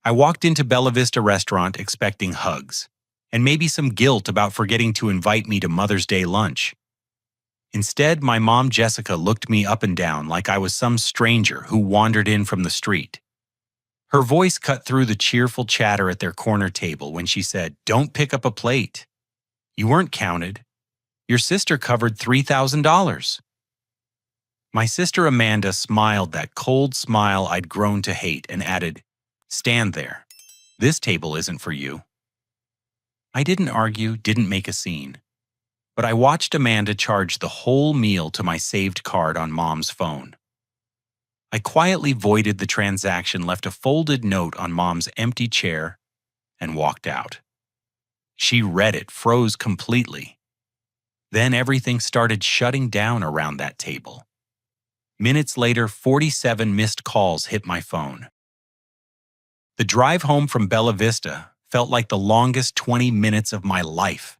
I walked into Bella Vista restaurant expecting hugs, and maybe some guilt about forgetting to invite me to Mother's Day lunch. Instead, my mom Jessica looked me up and down like I was some stranger who wandered in from the street. Her voice cut through the cheerful chatter at their corner table when she said, "Don't pick up a plate. You weren't counted. Your sister covered $3,000. My sister Amanda smiled that cold smile I'd grown to hate and added, "Stand there. This table isn't for you." I didn't argue, didn't make a scene, but I watched Amanda charge the whole meal to my saved card on Mom's phone. I quietly voided the transaction, left a folded note on Mom's empty chair, and walked out. She read it, froze completely. Then everything started shutting down around that table. Minutes later, 47 missed calls hit my phone. The drive home from Bella Vista felt like the longest 20 minutes of my life.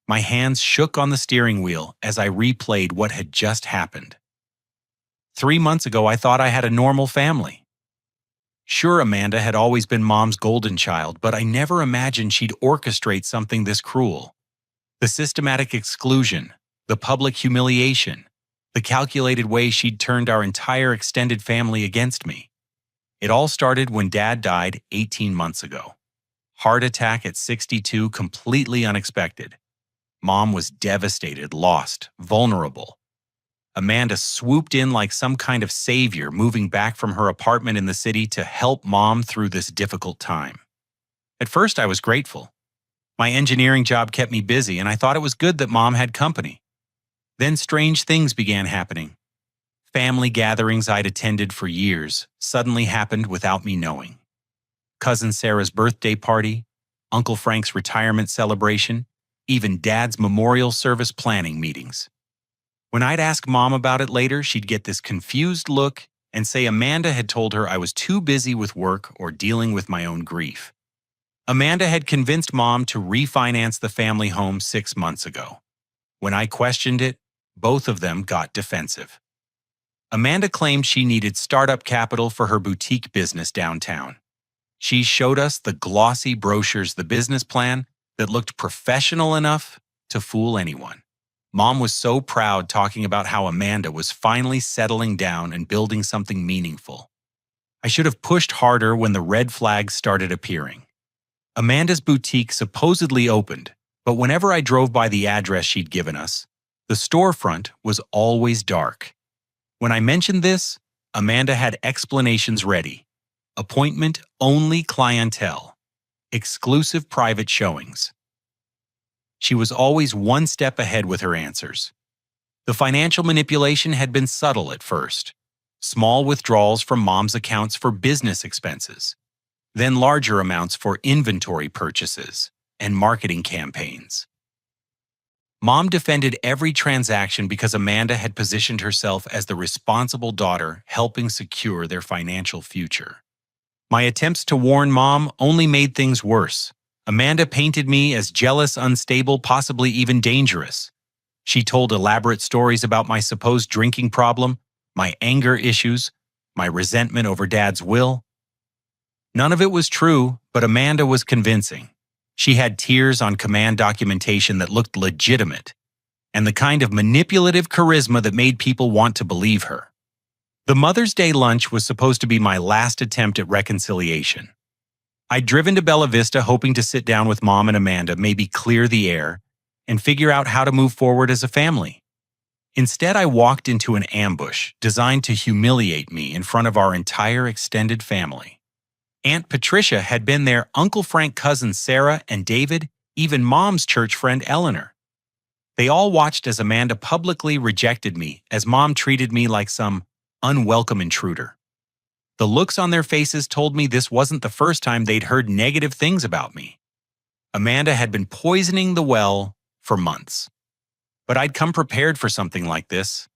My hands shook on the steering wheel as I replayed what had just happened. 3 months ago, I thought I had a normal family. Sure, Amanda had always been Mom's golden child, but I never imagined she'd orchestrate something this cruel. The systematic exclusion, the public humiliation, the calculated way she'd turned our entire extended family against me. It all started when Dad died 18 months ago. Heart attack at 62, completely unexpected. Mom was devastated, lost, vulnerable. Amanda swooped in like some kind of savior, moving back from her apartment in the city to help Mom through this difficult time. At first, I was grateful. My engineering job kept me busy, and I thought it was good that Mom had company. Then strange things began happening. Family gatherings I'd attended for years suddenly happened without me knowing. Cousin Sarah's birthday party, Uncle Frank's retirement celebration, even Dad's memorial service planning meetings. When I'd ask Mom about it later, she'd get this confused look and say Amanda had told her I was too busy with work or dealing with my own grief. Amanda had convinced Mom to refinance the family home 6 months ago. When I questioned it, both of them got defensive. Amanda claimed she needed startup capital for her boutique business downtown. She showed us the glossy brochures, the business plan that looked professional enough to fool anyone. Mom was so proud, talking about how Amanda was finally settling down and building something meaningful. I should have pushed harder when the red flags started appearing. Amanda's boutique supposedly opened, but whenever I drove by the address she'd given us, the storefront was always dark. When I mentioned this, Amanda had explanations ready. Appointment-only clientele. Exclusive private showings. She was always one step ahead with her answers. The financial manipulation had been subtle at first. Small withdrawals from Mom's accounts for business expenses, then larger amounts for inventory purchases and marketing campaigns. Mom defended every transaction because Amanda had positioned herself as the responsible daughter helping secure their financial future. My attempts to warn Mom only made things worse. Amanda painted me as jealous, unstable, possibly even dangerous. She told elaborate stories about my supposed drinking problem, my anger issues, my resentment over Dad's will. None of it was true, but Amanda was convincing. She had tears on command documentation that looked legitimate, and the kind of manipulative charisma that made people want to believe her. The Mother's Day lunch was supposed to be my last attempt at reconciliation. I'd driven to Bella Vista hoping to sit down with Mom and Amanda, maybe clear the air, and figure out how to move forward as a family. Instead, I walked into an ambush designed to humiliate me in front of our entire extended family. Aunt Patricia had been there, Uncle Frank, cousins Sarah and David, even Mom's church friend Eleanor. They all watched as Amanda publicly rejected me, as Mom treated me like some unwelcome intruder. The looks on their faces told me this wasn't the first time they'd heard negative things about me. Amanda had been poisoning the well for months. But I'd come prepared for something like this.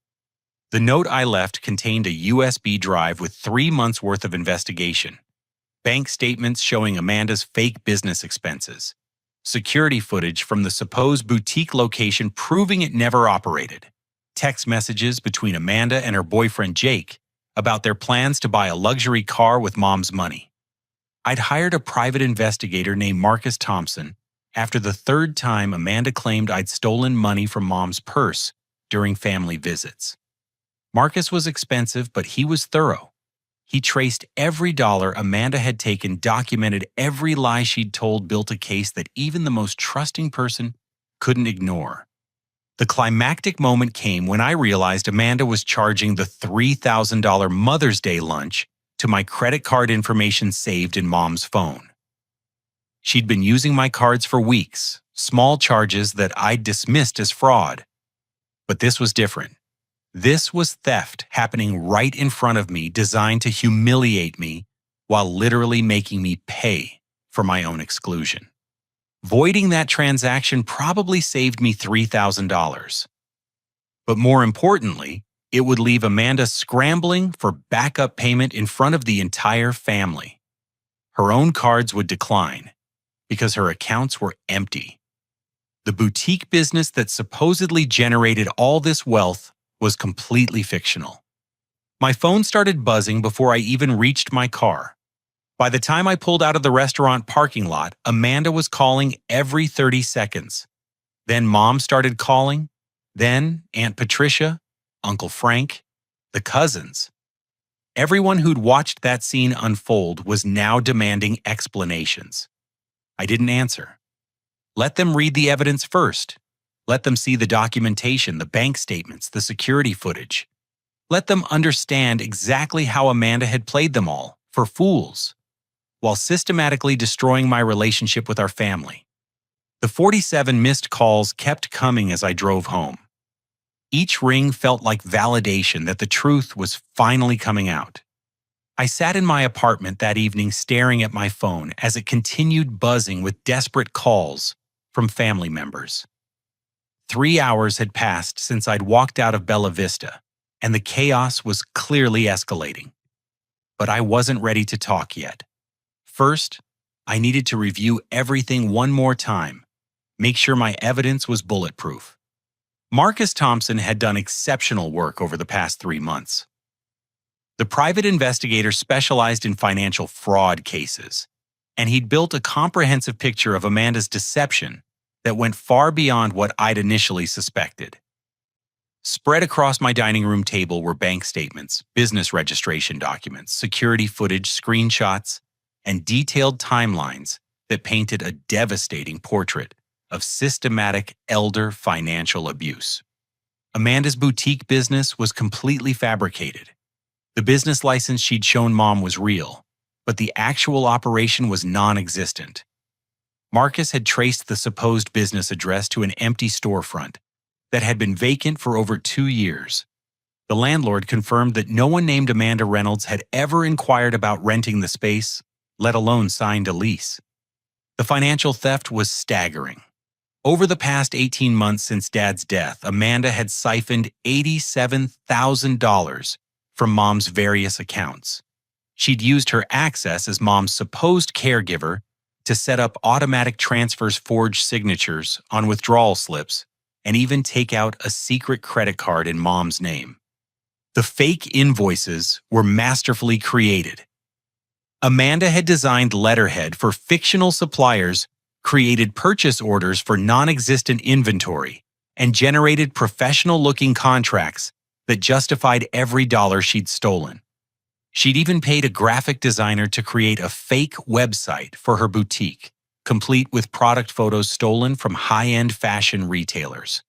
The note I left contained a USB drive with 3 months' worth of investigation, bank statements showing Amanda's fake business expenses, security footage from the supposed boutique location proving it never operated, text messages between Amanda and her boyfriend Jake about their plans to buy a luxury car with Mom's money. I'd hired a private investigator named Marcus Thompson after the third time Amanda claimed I'd stolen money from Mom's purse during family visits. Marcus was expensive, but he was thorough. He traced every dollar Amanda had taken, documented every lie she'd told, built a case that even the most trusting person couldn't ignore. The climactic moment came when I realized Amanda was charging the $3,000 Mother's Day lunch to my credit card information saved in Mom's phone. She'd been using my cards for weeks, small charges that I'd dismissed as fraud. But this was different. This was theft happening right in front of me, designed to humiliate me while literally making me pay for my own exclusion. Voiding that transaction probably saved me $3,000. But more importantly, it would leave Amanda scrambling for backup payment in front of the entire family. Her own cards would decline because her accounts were empty. The boutique business that supposedly generated all this wealth was completely fictional. My phone started buzzing before I even reached my car. By the time I pulled out of the restaurant parking lot, Amanda was calling every 30 seconds. Then Mom started calling, then Aunt Patricia, Uncle Frank, the cousins. Everyone who'd watched that scene unfold was now demanding explanations. I didn't answer. Let them read the evidence first. Let them see the documentation, the bank statements, the security footage. Let them understand exactly how Amanda had played them all for fools, while systematically destroying my relationship with our family. The 47 missed calls kept coming as I drove home. Each ring felt like validation that the truth was finally coming out. I sat in my apartment that evening staring at my phone as it continued buzzing with desperate calls from family members. 3 hours had passed since I'd walked out of Bella Vista, and the chaos was clearly escalating. But I wasn't ready to talk yet. First, I needed to review everything one more time, make sure my evidence was bulletproof. Marcus Thompson had done exceptional work over the past 3 months. The private investigator specialized in financial fraud cases, and he'd built a comprehensive picture of Amanda's deception that went far beyond what I'd initially suspected. Spread across my dining room table were bank statements, business registration documents, security footage, screenshots, and detailed timelines that painted a devastating portrait of systematic elder financial abuse. Amanda's boutique business was completely fabricated. The business license she'd shown Mom was real, but the actual operation was non-existent. Marcus had traced the supposed business address to an empty storefront that had been vacant for over 2 years. The landlord confirmed that no one named Amanda Reynolds had ever inquired about renting the space, let alone signed a lease. The financial theft was staggering. Over the past 18 months since Dad's death, Amanda had siphoned $87,000 from Mom's various accounts. She'd used her access as Mom's supposed caregiver to set up automatic transfers, forged signatures on withdrawal slips, and even take out a secret credit card in Mom's name. The fake invoices were masterfully created. Amanda had designed letterhead for fictional suppliers, created purchase orders for non-existent inventory, and generated professional-looking contracts that justified every dollar she'd stolen. She'd even paid a graphic designer to create a fake website for her boutique, complete with product photos stolen from high-end fashion retailers.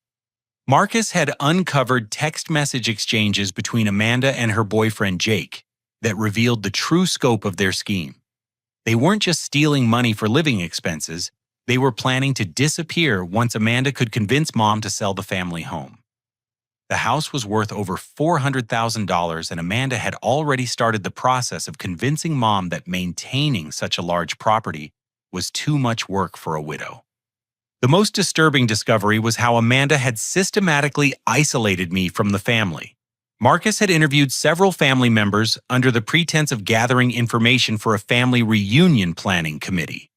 Marcus had uncovered text message exchanges between Amanda and her boyfriend Jake that revealed the true scope of their scheme. They weren't just stealing money for living expenses, they were planning to disappear once Amanda could convince Mom to sell the family home. The house was worth over $400,000, and Amanda had already started the process of convincing Mom that maintaining such a large property was too much work for a widow. The most disturbing discovery was how Amanda had systematically isolated me from the family. Marcus had interviewed several family members under the pretense of gathering information for a family reunion planning committee.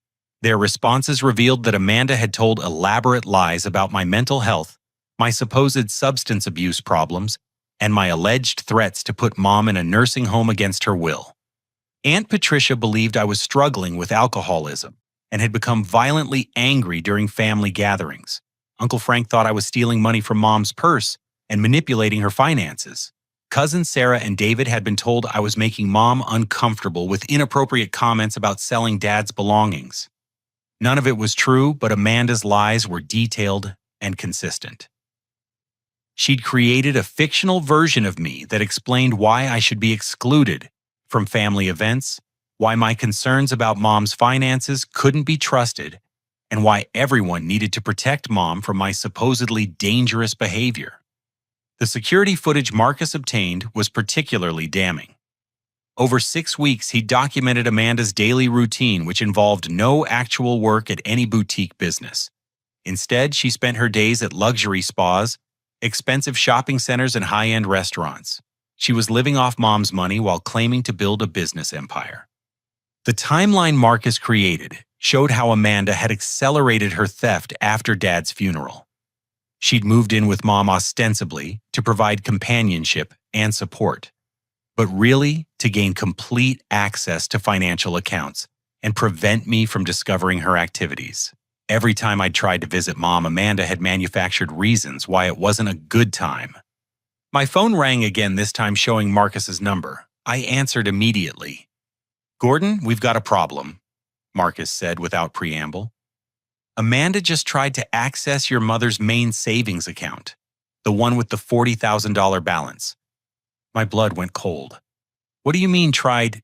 Their responses revealed that Amanda had told elaborate lies about my mental health, my supposed substance abuse problems, and my alleged threats to put Mom in a nursing home against her will. Aunt Patricia believed I was struggling with alcoholism and had become violently angry during family gatherings. Uncle Frank thought I was stealing money from Mom's purse and manipulating her finances. Cousin Sarah and David had been told I was making Mom uncomfortable with inappropriate comments about selling Dad's belongings. None of it was true, but Amanda's lies were detailed and consistent. She'd created a fictional version of me that explained why I should be excluded from family events, why my concerns about Mom's finances couldn't be trusted, and why everyone needed to protect Mom from my supposedly dangerous behavior. The security footage Marcus obtained was particularly damning. Over 6 weeks, he documented Amanda's daily routine, which involved no actual work at any boutique business. Instead, she spent her days at luxury spas, expensive shopping centers, and high-end restaurants. She was living off Mom's money while claiming to build a business empire. The timeline Marcus created showed how Amanda had accelerated her theft after Dad's funeral. She'd moved in with Mom ostensibly to provide companionship and support, but really to gain complete access to financial accounts and prevent me from discovering her activities. Every time I'd tried to visit Mom, Amanda had manufactured reasons why it wasn't a good time. My phone rang again, this time showing Marcus's number. I answered immediately. "Gordon, we've got a problem," Marcus said without preamble. "Amanda just tried to access your mother's main savings account, the one with the $40,000 balance." My blood went cold. "What do you mean tried?"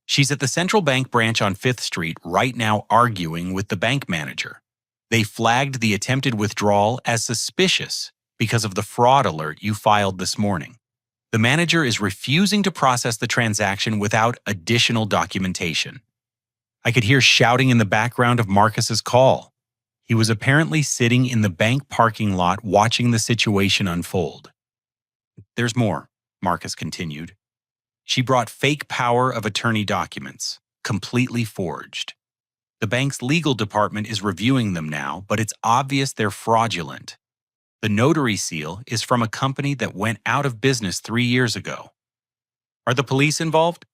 "She's at the Central Bank branch on 5th Street right now arguing with the bank manager. They flagged the attempted withdrawal as suspicious because of the fraud alert you filed this morning. The manager is refusing to process the transaction without additional documentation." I could hear shouting in the background of Marcus's call. He was apparently sitting in the bank parking lot watching the situation unfold. "There's more," Marcus continued. "She brought fake power of attorney documents, completely forged. The bank's legal department is reviewing them now, but it's obvious they're fraudulent. The notary seal is from a company that went out of business 3 years ago." "Are the police involved?"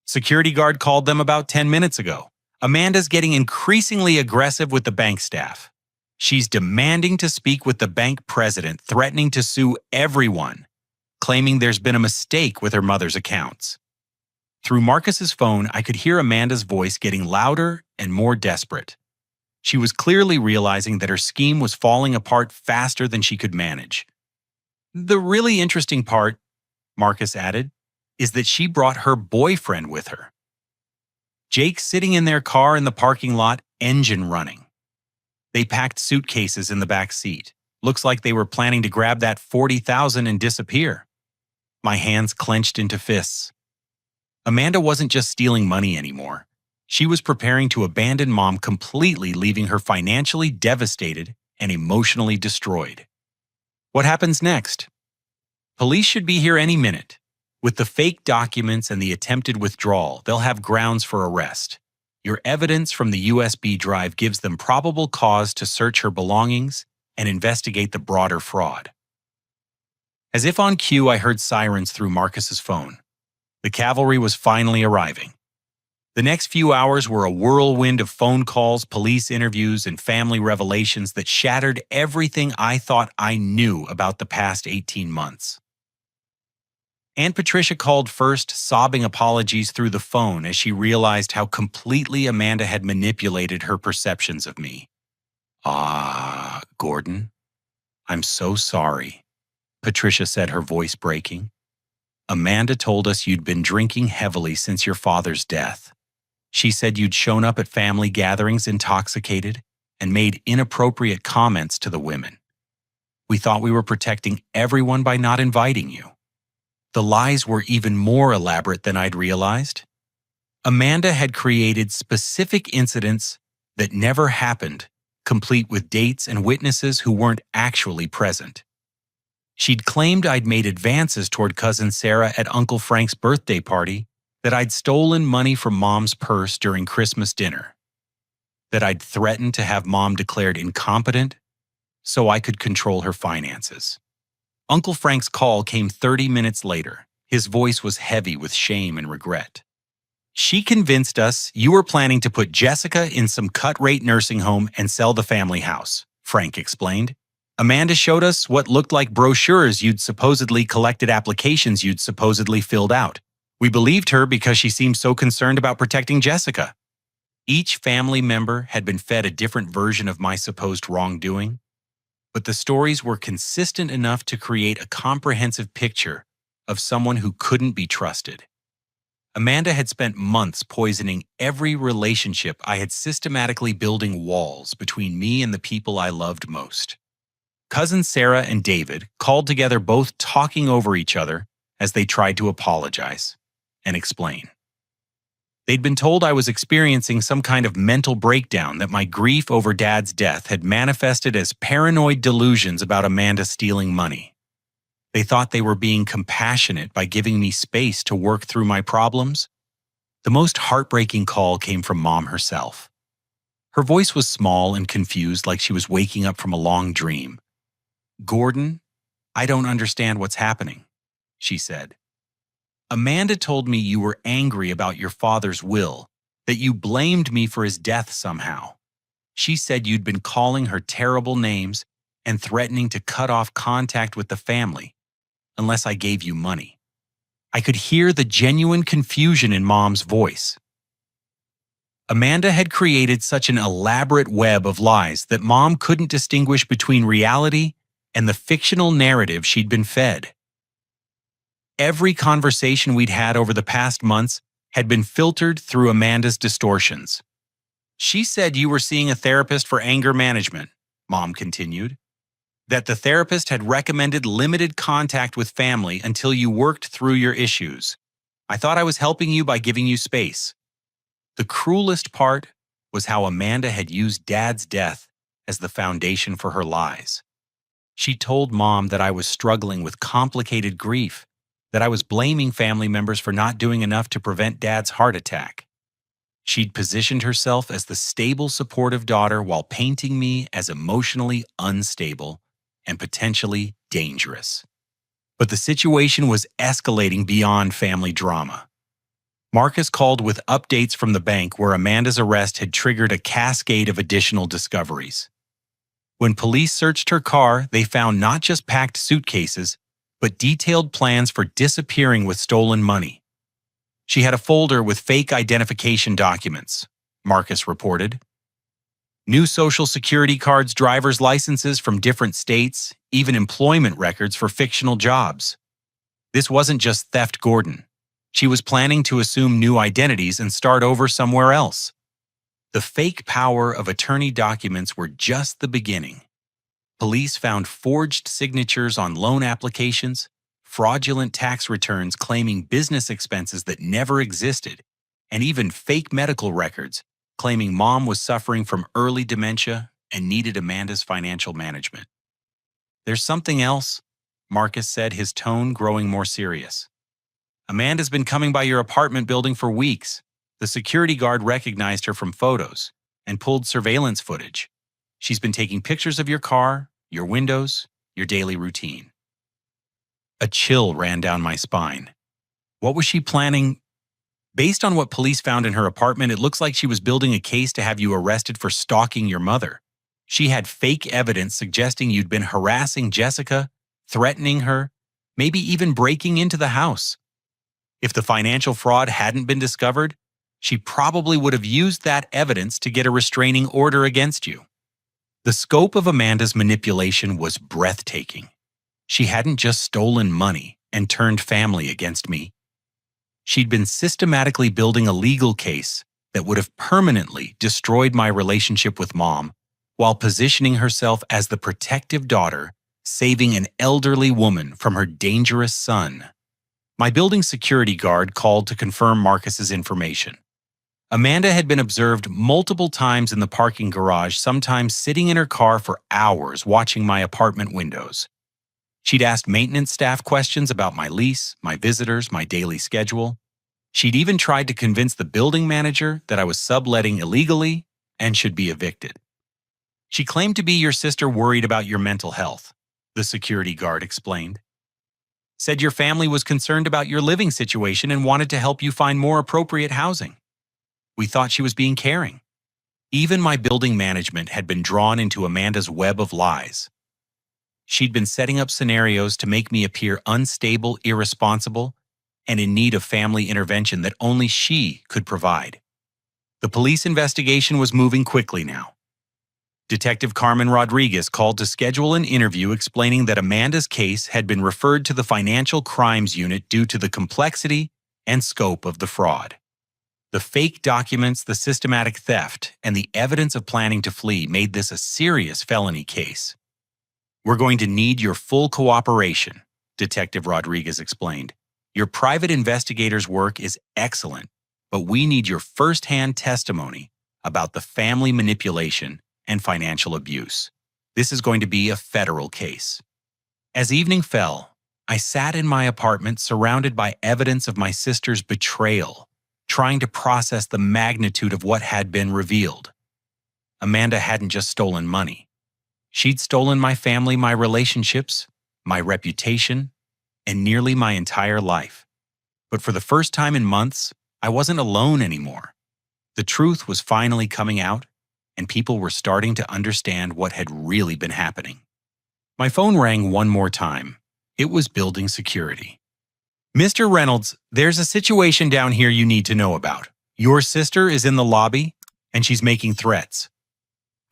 "Security guard called them about 10 minutes ago. Amanda's getting increasingly aggressive with the bank staff. She's demanding to speak with the bank president, threatening to sue everyone, claiming there's been a mistake with her mother's accounts." Through Marcus's phone, I could hear Amanda's voice getting louder and more desperate. She was clearly realizing that her scheme was falling apart faster than she could manage. "The really interesting part," Marcus added, "is that she brought her boyfriend with her. Jake's sitting in their car in the parking lot, engine running. They packed suitcases in the back seat. Looks like they were planning to grab that $40,000 and disappear." My hands clenched into fists. Amanda wasn't just stealing money anymore. She was preparing to abandon Mom completely, leaving her financially devastated and emotionally destroyed. What happens next? Police should be here any minute. With the fake documents and the attempted withdrawal, they'll have grounds for arrest. Your evidence from the USB drive gives them probable cause to search her belongings and investigate the broader fraud. As if on cue, I heard sirens through Marcus's phone. The cavalry was finally arriving. The next few hours were a whirlwind of phone calls, police interviews, and family revelations that shattered everything I thought I knew about the past 18 months. Aunt Patricia called first, sobbing apologies through the phone as she realized how completely Amanda had manipulated her perceptions of me. Gordon, I'm so sorry," Patricia said, her voice breaking. "Amanda told us you'd been drinking heavily since your father's death. She said you'd shown up at family gatherings intoxicated and made inappropriate comments to the women. We thought we were protecting everyone by not inviting you." The lies were even more elaborate than I'd realized. Amanda had created specific incidents that never happened, complete with dates and witnesses who weren't actually present. She'd claimed I'd made advances toward Cousin Sarah at Uncle Frank's birthday party, that I'd stolen money from Mom's purse during Christmas dinner, that I'd threatened to have Mom declared incompetent so I could control her finances. Uncle Frank's call came 30 minutes later. His voice was heavy with shame and regret. She convinced us you were planning to put Jessica in some cut-rate nursing home and sell the family house, Frank explained. Amanda showed us what looked like brochures you'd supposedly collected, applications you'd supposedly filled out. We believed her because she seemed so concerned about protecting Jessica. Each family member had been fed a different version of my supposed wrongdoing, but the stories were consistent enough to create a comprehensive picture of someone who couldn't be trusted. Amanda had spent months poisoning every relationship I had, systematically building walls between me and the people I loved most. Cousins Sarah and David called together, both talking over each other as they tried to apologize and explain. They'd been told I was experiencing some kind of mental breakdown, that my grief over Dad's death had manifested as paranoid delusions about Amanda stealing money. They thought they were being compassionate by giving me space to work through my problems. The most heartbreaking call came from Mom herself. Her voice was small and confused, like she was waking up from a long dream. "Gordon, I don't understand what's happening," she said. "Amanda told me you were angry about your father's will, that you blamed me for his death somehow. She said you'd been calling her terrible names and threatening to cut off contact with the family unless I gave you money." I could hear the genuine confusion in Mom's voice. Amanda had created such an elaborate web of lies that Mom couldn't distinguish between reality and the fictional narrative she'd been fed. Every conversation we'd had over the past months had been filtered through Amanda's distortions. "She said you were seeing a therapist for anger management," Mom continued. "That the therapist had recommended limited contact with family until you worked through your issues. I thought I was helping you by giving you space." The cruelest part was how Amanda had used Dad's death as the foundation for her lies. She told Mom that I was struggling with complicated grief, that I was blaming family members for not doing enough to prevent Dad's heart attack. She'd positioned herself as the stable, supportive daughter while painting me as emotionally unstable and potentially dangerous. But the situation was escalating beyond family drama. Marcus called with updates from the bank, where Amanda's arrest had triggered a cascade of additional discoveries. When police searched her car, they found not just packed suitcases, but detailed plans for disappearing with stolen money. She had a folder with fake identification documents, Marcus reported. New Social Security cards, driver's licenses from different states, even employment records for fictional jobs. This wasn't just theft, Gordon. She was planning to assume new identities and start over somewhere else. The fake power of attorney documents were just the beginning. Police found forged signatures on loan applications, fraudulent tax returns claiming business expenses that never existed, and even fake medical records claiming Mom was suffering from early dementia and needed Amanda's financial management. "There's something else," Marcus said, his tone growing more serious. "Amanda's been coming by your apartment building for weeks. The security guard recognized her from photos and pulled surveillance footage. She's been taking pictures of your car, your windows, your daily routine." A chill ran down my spine. What was she planning? Based on what police found in her apartment, it looks like she was building a case to have you arrested for stalking your mother. She had fake evidence suggesting you'd been harassing Jessica, threatening her, maybe even breaking into the house. If the financial fraud hadn't been discovered, she probably would have used that evidence to get a restraining order against you. The scope of Amanda's manipulation was breathtaking. She hadn't just stolen money and turned family against me. She'd been systematically building a legal case that would have permanently destroyed my relationship with Mom, while positioning herself as the protective daughter, saving an elderly woman from her dangerous son. My building security guard called to confirm Marcus's information. Amanda had been observed multiple times in the parking garage, sometimes sitting in her car for hours watching my apartment windows. She'd asked maintenance staff questions about my lease, my visitors, my daily schedule. She'd even tried to convince the building manager that I was subletting illegally and should be evicted. "She claimed to be your sister worried about your mental health," the security guard explained. Said your family was concerned about your living situation and wanted to help you find more appropriate housing. We thought she was being caring. Even my building management had been drawn into Amanda's web of lies. She'd been setting up scenarios to make me appear unstable, irresponsible, and in need of family intervention that only she could provide. The police investigation was moving quickly now. Detective Carmen Rodriguez called to schedule an interview explaining that Amanda's case had been referred to the Financial Crimes Unit due to the complexity and scope of the fraud. The fake documents, the systematic theft, and the evidence of planning to flee made this a serious felony case. We're going to need your full cooperation, Detective Rodriguez explained. Your private investigator's work is excellent, but we need your first-hand testimony about the family manipulation and financial abuse. This is going to be a federal case. As evening fell, I sat in my apartment surrounded by evidence of my sister's betrayal, trying to process the magnitude of what had been revealed. Amanda hadn't just stolen money. She'd stolen my family, my relationships, my reputation, and nearly my entire life. But for the first time in months, I wasn't alone anymore. The truth was finally coming out, and people were starting to understand what had really been happening. My phone rang one more time. It was building security. Mr. Reynolds, there's a situation down here you need to know about. Your sister is in the lobby, and she's making threats.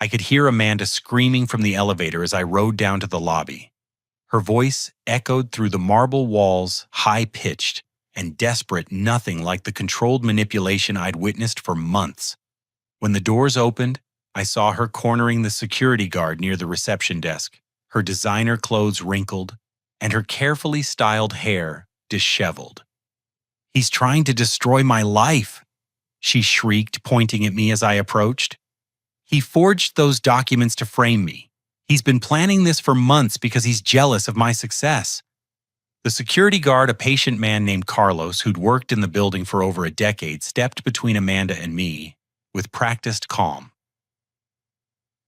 I could hear Amanda screaming from the elevator as I rode down to the lobby. Her voice echoed through the marble walls, high-pitched and desperate, nothing like the controlled manipulation I'd witnessed for months. When the doors opened, I saw her cornering the security guard near the reception desk, her designer clothes wrinkled, and her carefully styled hair disheveled. "He's trying to destroy my life," she shrieked, pointing at me as I approached. "He forged those documents to frame me. He's been planning this for months because he's jealous of my success." The security guard, a patient man named Carlos, who'd worked in the building for over a decade, stepped between Amanda and me with practiced calm.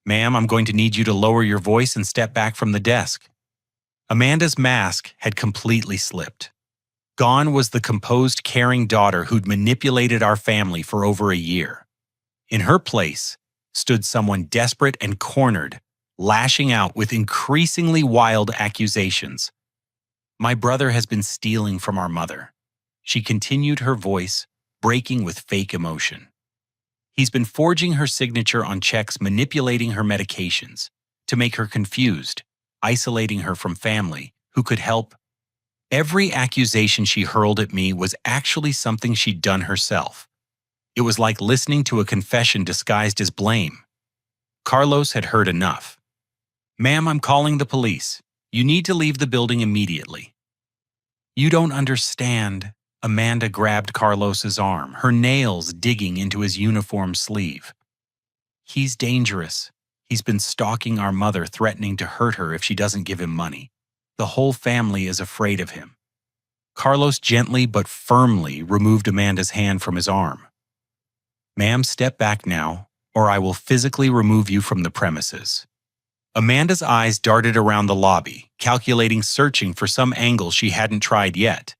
"Ma'am, I'm going to need you to lower your voice and step back from the desk." Amanda's mask had completely slipped. Gone was the composed, caring daughter who'd manipulated our family for over a year. In her place stood someone desperate and cornered, lashing out with increasingly wild accusations. "My brother has been stealing from our mother," she continued, her voice breaking with fake emotion. "He's been forging her signature on checks, manipulating her medications to make her confused, isolating her from family who could help." Every accusation she hurled at me was actually something she'd done herself. It was like listening to a confession disguised as blame. Carlos had heard enough. "Ma'am, I'm calling the police. You need to leave the building immediately." "You don't understand." Amanda grabbed Carlos's arm, her nails digging into his uniform sleeve. "He's dangerous. He's been stalking our mother, threatening to hurt her if she doesn't give him money. The whole family is afraid of him." Carlos gently but firmly removed Amanda's hand from his arm. "Ma'am, step back now, or I will physically remove you from the premises." Amanda's eyes darted around the lobby, calculating, searching for some angle she hadn't tried yet.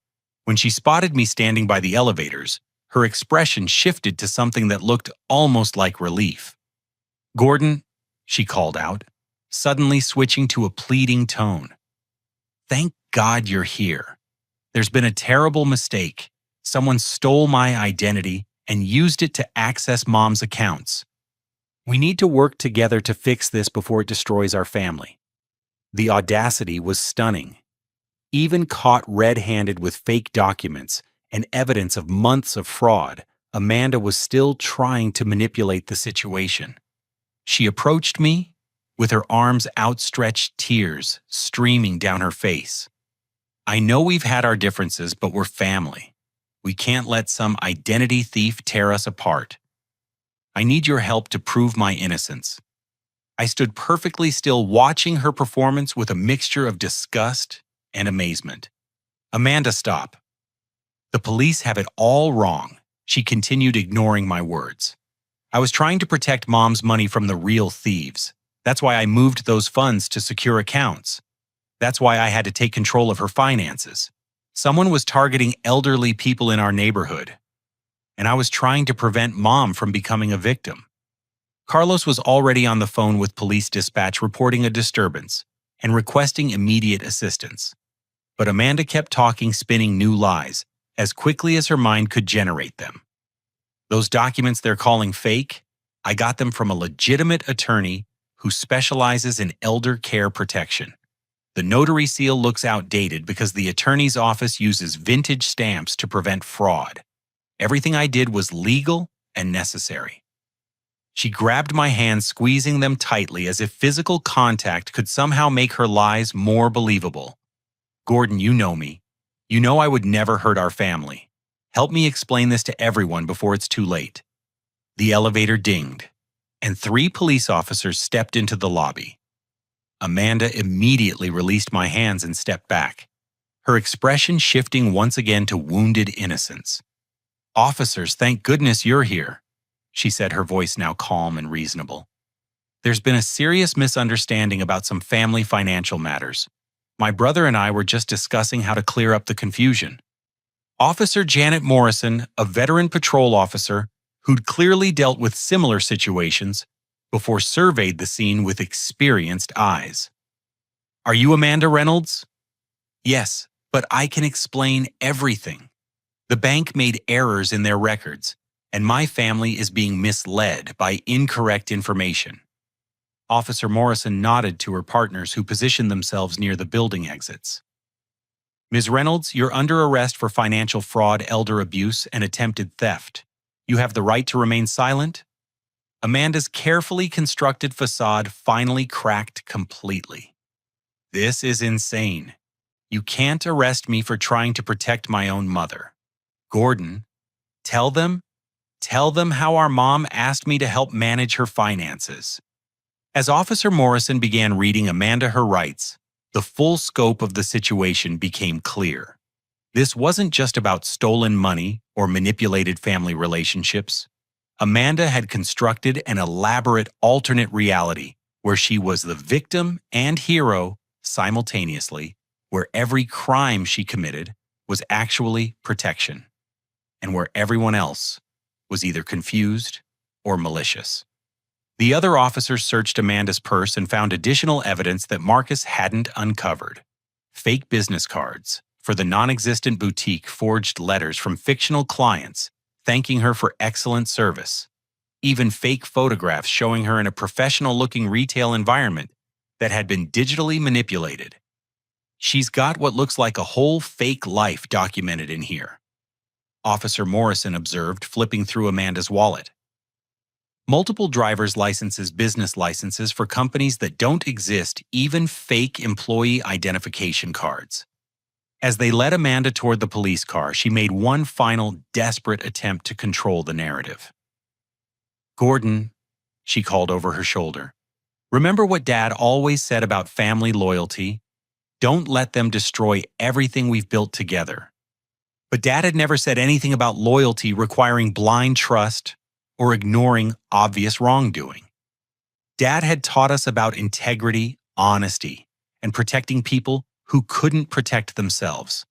When she spotted me standing by the elevators, her expression shifted to something that looked almost like relief. "Gordon," she called out, suddenly switching to a pleading tone. "Thank God you're here. There's been a terrible mistake. Someone stole my identity and used it to access Mom's accounts. We need to work together to fix this before it destroys our family." The audacity was stunning. Even caught red-handed with fake documents and evidence of months of fraud, Amanda was still trying to manipulate the situation. She approached me with her arms outstretched, tears streaming down her face. "I know we've had our differences, but we're family. We can't let some identity thief tear us apart. I need your help to prove my innocence." I stood perfectly still, watching her performance with a mixture of disgust and amazement. "Amanda, stop. The police have it all wrong," she continued, ignoring my words. "I was trying to protect Mom's money from the real thieves. That's why I moved those funds to secure accounts. That's why I had to take control of her finances. Someone was targeting elderly people in our neighborhood, and I was trying to prevent Mom from becoming a victim. Carlos was already on the phone with police dispatch reporting a disturbance and requesting immediate assistance. But Amanda kept talking, spinning new lies, as quickly as her mind could generate them. Those documents they're calling fake, I got them from a legitimate attorney who specializes in elder care protection. The notary seal looks outdated because the attorney's office uses vintage stamps to prevent fraud. Everything I did was legal and necessary. She grabbed my hands, squeezing them tightly as if physical contact could somehow make her lies more believable. Gordon, you know me. You know I would never hurt our family. Help me explain this to everyone before it's too late. The elevator dinged, and 3 police officers stepped into the lobby. Amanda immediately released my hands and stepped back, her expression shifting once again to wounded innocence. "Officers, thank goodness you're here," she said, her voice now calm and reasonable. "There's been a serious misunderstanding about some family financial matters. My brother and I were just discussing how to clear up the confusion." Officer Janet Morrison, a veteran patrol officer who'd clearly dealt with similar situations before, surveyed the scene with experienced eyes. "Are you Amanda Reynolds?" "Yes, but I can explain everything. The bank made errors in their records, and my family is being misled by incorrect information." Officer Morrison nodded to her partners who positioned themselves near the building exits. "Ms. Reynolds, you're under arrest for financial fraud, elder abuse, and attempted theft. You have the right to remain silent." Amanda's carefully constructed facade finally cracked completely. "This is insane. You can't arrest me for trying to protect my own mother. Gordon, tell them how our mom asked me to help manage her finances." As Officer Morrison began reading Amanda her rights, the full scope of the situation became clear. This wasn't just about stolen money or manipulated family relationships. Amanda had constructed an elaborate alternate reality where she was the victim and hero simultaneously, where every crime she committed was actually protection, and where everyone else was either confused or malicious. The other officers searched Amanda's purse and found additional evidence that Marcus hadn't uncovered. Fake business cards for the non-existent boutique, forged letters from fictional clients thanking her for excellent service, even fake photographs showing her in a professional-looking retail environment that had been digitally manipulated. She's got what looks like a whole fake life documented in here, Officer Morrison observed, flipping through Amanda's wallet. Multiple driver's licenses, business licenses for companies that don't exist, even fake employee identification cards. As they led Amanda toward the police car, she made one final desperate attempt to control the narrative. "Gordon," she called over her shoulder, "remember what Dad always said about family loyalty? Don't let them destroy everything we've built together." But Dad had never said anything about loyalty requiring blind trust or ignoring obvious wrongdoing. Dad had taught us about integrity, honesty, and protecting people who couldn't protect themselves.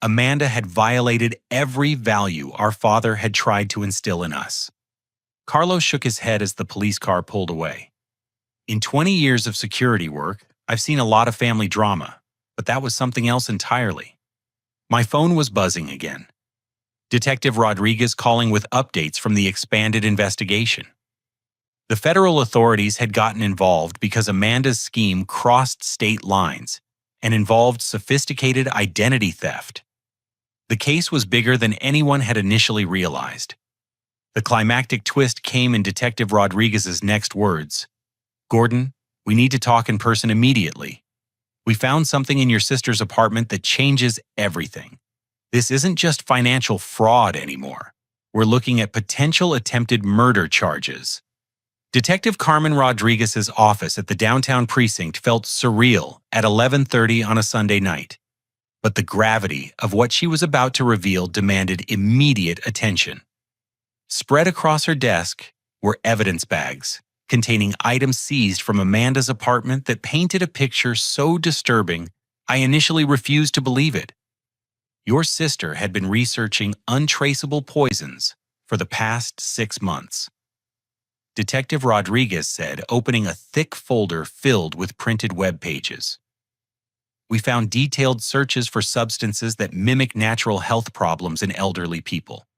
Amanda had violated every value our father had tried to instill in us. Carlos shook his head as the police car pulled away. "In 20 years of security work, I've seen a lot of family drama, but that was something else entirely." My phone was buzzing again. Detective Rodriguez calling with updates from the expanded investigation. The federal authorities had gotten involved because Amanda's scheme crossed state lines and involved sophisticated identity theft. The case was bigger than anyone had initially realized. The climactic twist came in Detective Rodriguez's next words. "Gordon, we need to talk in person immediately. We found something in your sister's apartment that changes everything. This isn't just financial fraud anymore. We're looking at potential attempted murder charges." Detective Carmen Rodriguez's office at the downtown precinct felt surreal at 11:30 on a Sunday night. But the gravity of what she was about to reveal demanded immediate attention. Spread across her desk were evidence bags containing items seized from Amanda's apartment that painted a picture so disturbing I initially refused to believe it. Your sister had been researching untraceable poisons for the past 6 months. Detective Rodriguez said, opening a thick folder filled with printed web pages. We found detailed searches for substances that mimic natural health problems in elderly people.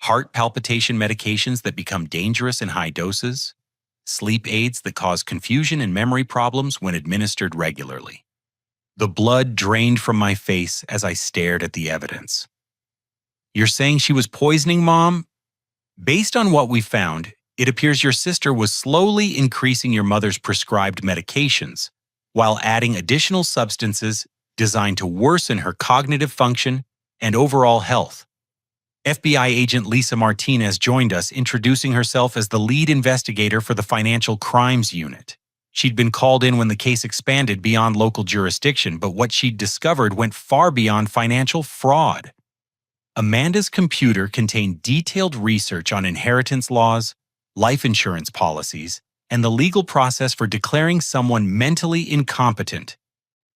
Heart palpitation medications that become dangerous in high doses. Sleep aids that cause confusion and memory problems when administered regularly. The blood drained from my face as I stared at the evidence. You're saying she was poisoning Mom? Based on what we found, it appears your sister was slowly increasing your mother's prescribed medications while adding additional substances designed to worsen her cognitive function and overall health. FBI agent Lisa Martinez joined us, introducing herself as the lead investigator for the Financial Crimes Unit. She'd been called in when the case expanded beyond local jurisdiction, but what she'd discovered went far beyond financial fraud. Amanda's computer contained detailed research on inheritance laws, life insurance policies, and the legal process for declaring someone mentally incompetent,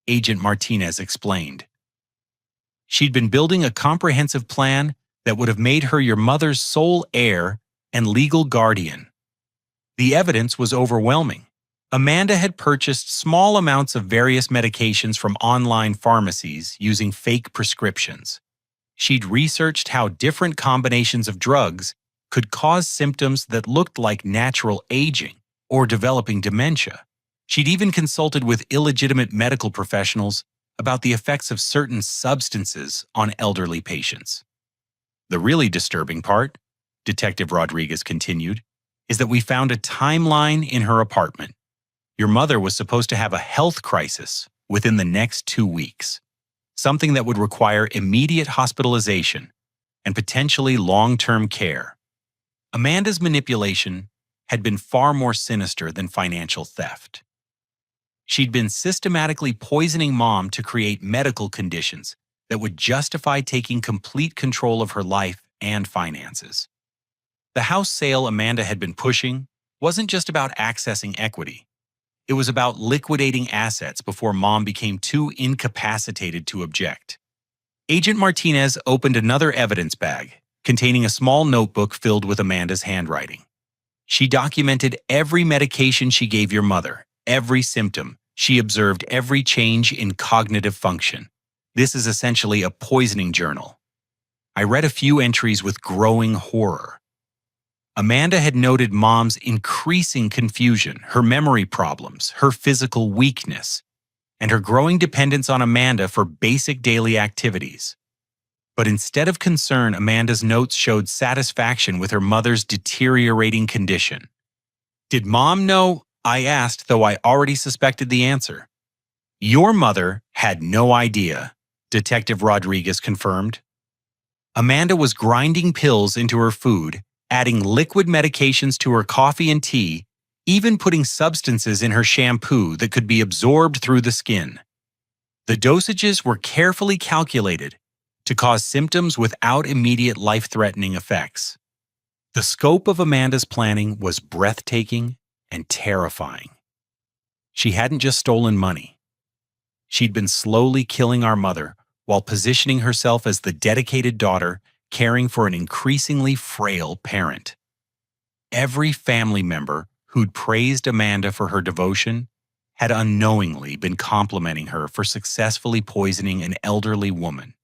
Agent Martinez explained. She'd been building a comprehensive plan that would have made her your mother's sole heir and legal guardian. The evidence was overwhelming. Amanda had purchased small amounts of various medications from online pharmacies using fake prescriptions. She'd researched how different combinations of drugs could cause symptoms that looked like natural aging or developing dementia. She'd even consulted with illegitimate medical professionals about the effects of certain substances on elderly patients. The really disturbing part, Detective Rodriguez continued, is that we found a timeline in her apartment. Your mother was supposed to have a health crisis within the next 2 weeks, something that would require immediate hospitalization and potentially long-term care. Amanda's manipulation had been far more sinister than financial theft. She'd been systematically poisoning Mom to create medical conditions that would justify taking complete control of her life and finances. The house sale Amanda had been pushing wasn't just about accessing equity. It was about liquidating assets before Mom became too incapacitated to object. Agent Martinez opened another evidence bag containing a small notebook filled with Amanda's handwriting. She documented every medication she gave your mother, every symptom. She observed every change in cognitive function. This is essentially a poisoning journal. I read a few entries with growing horror. Amanda had noted Mom's increasing confusion, her memory problems, her physical weakness, and her growing dependence on Amanda for basic daily activities. But instead of concern, Amanda's notes showed satisfaction with her mother's deteriorating condition. Did Mom know? I asked, though I already suspected the answer. Your mother had no idea, Detective Rodriguez confirmed. Amanda was grinding pills into her food, adding liquid medications to her coffee and tea, even putting substances in her shampoo that could be absorbed through the skin. The dosages were carefully calculated to cause symptoms without immediate life-threatening effects. The scope of Amanda's planning was breathtaking and terrifying. She hadn't just stolen money. She'd been slowly killing our mother while positioning herself as the dedicated daughter caring for an increasingly frail parent. Every family member who'd praised Amanda for her devotion had unknowingly been complimenting her for successfully poisoning an elderly woman.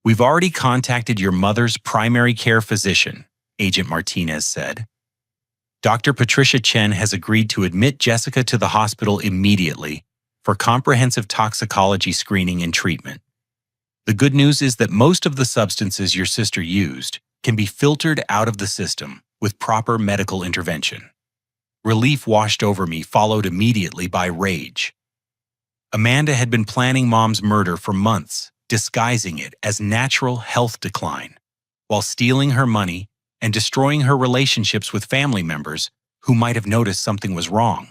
We've already contacted your mother's primary care physician, Agent Martinez said. Dr. Patricia Chen has agreed to admit Jessica to the hospital immediately for comprehensive toxicology screening and treatment. The good news is that most of the substances your sister used can be filtered out of the system with proper medical intervention. Relief washed over me, followed immediately by rage. Amanda had been planning Mom's murder for months, disguising it as natural health decline, while stealing her money and destroying her relationships with family members who might have noticed something was wrong.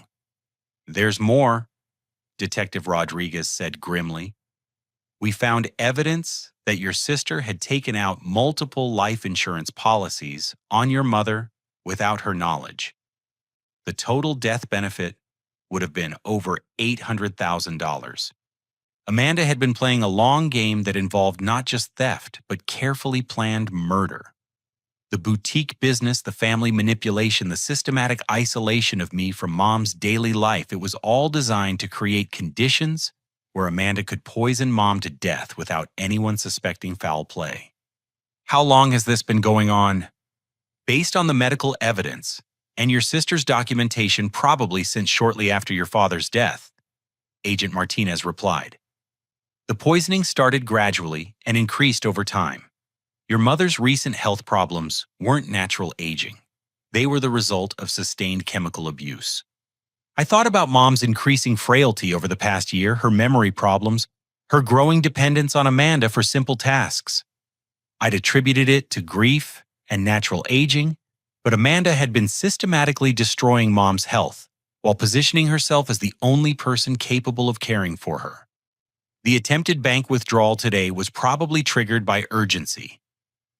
There's more, Detective Rodriguez said grimly. We found evidence that your sister had taken out multiple life insurance policies on your mother without her knowledge. The total death benefit would have been over $800,000. Amanda had been playing a long game that involved not just theft, but carefully planned murder. The boutique business, the family manipulation, the systematic isolation of me from Mom's daily life, it was all designed to create conditions where Amanda could poison Mom to death without anyone suspecting foul play. How long has this been going on? Based on the medical evidence and your sister's documentation, probably since shortly after your father's death, Agent Martinez replied. The poisoning started gradually and increased over time. Your mother's recent health problems weren't natural aging. They were the result of sustained chemical abuse. I thought about Mom's increasing frailty over the past year, her memory problems, her growing dependence on Amanda for simple tasks. I'd attributed it to grief and natural aging, but Amanda had been systematically destroying Mom's health while positioning herself as the only person capable of caring for her. The attempted bank withdrawal today was probably triggered by urgency,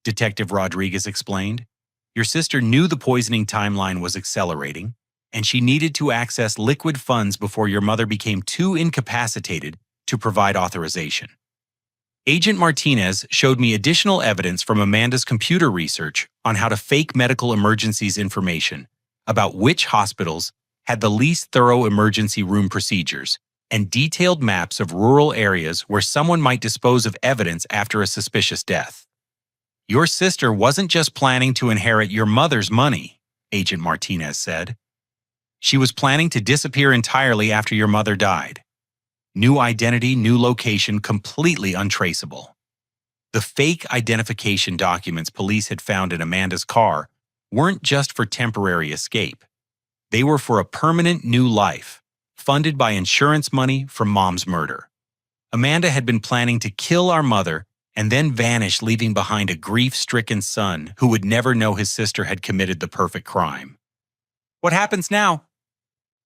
Detective Rodriguez explained. Your sister knew the poisoning timeline was accelerating, and she needed to access liquid funds before your mother became too incapacitated to provide authorization. Agent Martinez showed me additional evidence from Amanda's computer research on how to fake medical emergencies information about which hospitals had the least thorough emergency room procedures and detailed maps of rural areas where someone might dispose of evidence after a suspicious death. Your sister wasn't just planning to inherit your mother's money, Agent Martinez said. She was planning to disappear entirely after your mother died. New identity, new location, completely untraceable. The fake identification documents police had found in Amanda's car weren't just for temporary escape. They were for a permanent new life, funded by insurance money from Mom's murder. Amanda had been planning to kill our mother and then vanish, leaving behind a grief-stricken son who would never know his sister had committed the perfect crime. What happens now?